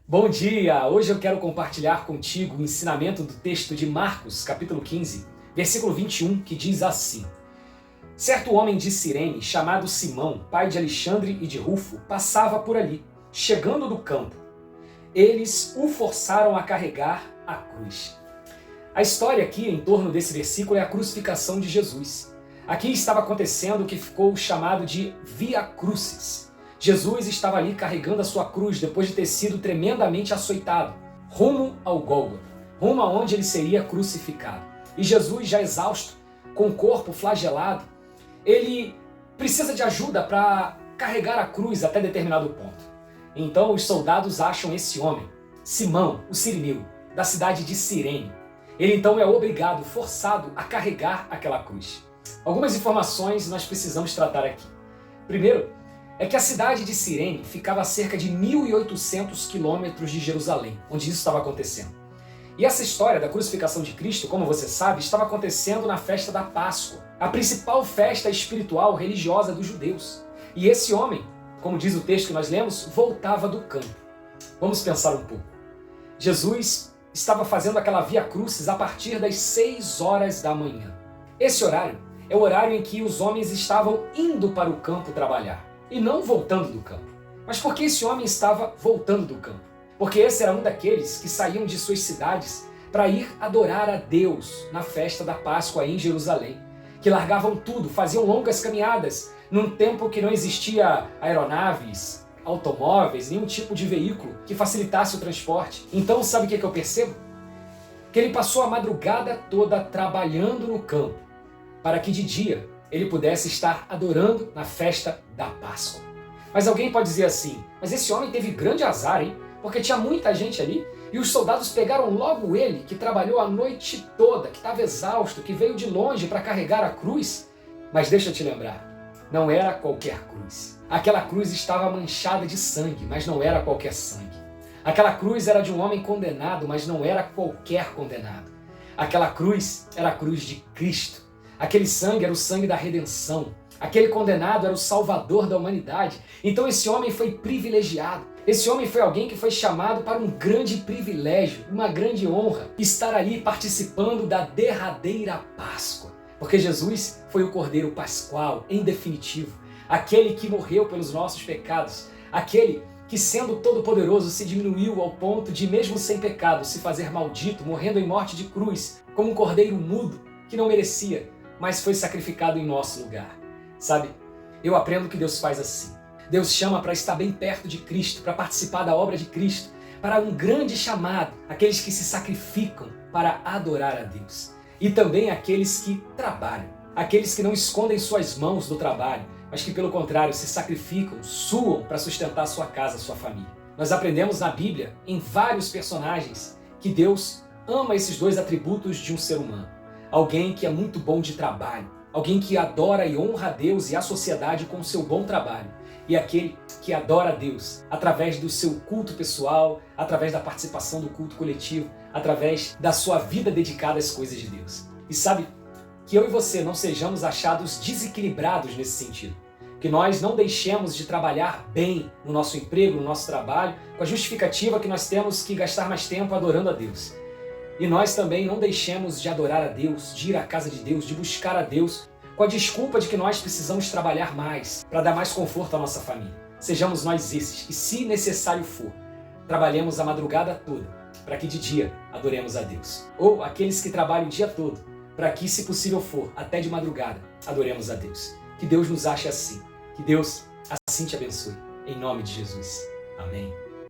Bom dia! Hoje eu quero compartilhar contigo o ensinamento do texto de Marcos, capítulo 15, versículo 21, que diz assim: Certo homem de Cirene, chamado Simão, pai de Alexandre e de Rufo, passava por ali, chegando do campo. Eles o forçaram a carregar a cruz. A história aqui em torno desse versículo é a crucificação de Jesus. Aqui estava acontecendo o que ficou chamado de Via Crucis. Jesus estava ali carregando a sua cruz depois de ter sido tremendamente açoitado, rumo ao Gólgota, rumo aonde ele seria crucificado. E Jesus, já exausto, com o corpo flagelado, ele precisa de ajuda para carregar a cruz até determinado ponto. Então os soldados acham esse homem, Simão, o sirineu, da cidade de Cirene. Ele então é obrigado, forçado a carregar aquela cruz. Algumas informações nós precisamos tratar aqui. Primeiro, é que a cidade de Cirene ficava a cerca de 1.800 quilômetros de Jerusalém, onde isso estava acontecendo. E essa história da crucificação de Cristo, como você sabe, estava acontecendo na festa da Páscoa, a principal festa espiritual religiosa dos judeus. E esse homem, como diz o texto que nós lemos, voltava do campo. Vamos pensar um pouco. Jesus estava fazendo aquela Via Crucis a partir das 6 horas da manhã. Esse horário é o horário em que os homens estavam indo para o campo trabalhar. E não voltando do campo. Mas por que esse homem estava voltando do campo? Porque esse era um daqueles que saíam de suas cidades para ir adorar a Deus na festa da Páscoa em Jerusalém. Que largavam tudo, faziam longas caminhadas, num tempo que não existia aeronaves, automóveis, nenhum tipo de veículo que facilitasse o transporte. Então sabe o que eu percebo? Que ele passou a madrugada toda trabalhando no campo, para que de dia ele pudesse estar adorando na festa da Páscoa. Mas alguém pode dizer assim, mas esse homem teve grande azar, hein? Porque tinha muita gente ali e os soldados pegaram logo ele, que trabalhou a noite toda, que estava exausto, que veio de longe para carregar a cruz. Mas deixa eu te lembrar, não era qualquer cruz. Aquela cruz estava manchada de sangue, mas não era qualquer sangue. Aquela cruz era de um homem condenado, mas não era qualquer condenado. Aquela cruz era a cruz de Cristo. Aquele sangue era o sangue da redenção. Aquele condenado era o salvador da humanidade. Então esse homem foi privilegiado. Esse homem foi alguém que foi chamado para um grande privilégio, uma grande honra, estar ali participando da derradeira Páscoa. Porque Jesus foi o Cordeiro Pascual, em definitivo. Aquele que morreu pelos nossos pecados. Aquele que, sendo todo-poderoso, se diminuiu ao ponto de, mesmo sem pecado, se fazer maldito, morrendo em morte de cruz, como um cordeiro mudo, que não merecia, mas foi sacrificado em nosso lugar. Sabe, eu aprendo que Deus faz assim. Deus chama para estar bem perto de Cristo, para participar da obra de Cristo, para um grande chamado, aqueles que se sacrificam para adorar a Deus. E também aqueles que trabalham, aqueles que não escondem suas mãos do trabalho, mas que pelo contrário se sacrificam, suam para sustentar sua casa, sua família. Nós aprendemos na Bíblia, em vários personagens, que Deus ama esses dois atributos de um ser humano. Alguém que é muito bom de trabalho, alguém que adora e honra a Deus e a sociedade com o seu bom trabalho, e aquele que adora a Deus através do seu culto pessoal, através da participação do culto coletivo, através da sua vida dedicada às coisas de Deus. E sabe, que eu e você não sejamos achados desequilibrados nesse sentido, que nós não deixemos de trabalhar bem no nosso emprego, no nosso trabalho, com a justificativa que nós temos que gastar mais tempo adorando a Deus. E nós também não deixemos de adorar a Deus, de ir à casa de Deus, de buscar a Deus, com a desculpa de que nós precisamos trabalhar mais, para dar mais conforto à nossa família. Sejamos nós esses, e se necessário for, trabalhemos a madrugada toda, para que de dia adoremos a Deus. Ou aqueles que trabalham o dia todo, para que, se possível for, até de madrugada, adoremos a Deus. Que Deus nos ache assim, que Deus assim te abençoe. Em nome de Jesus. Amém.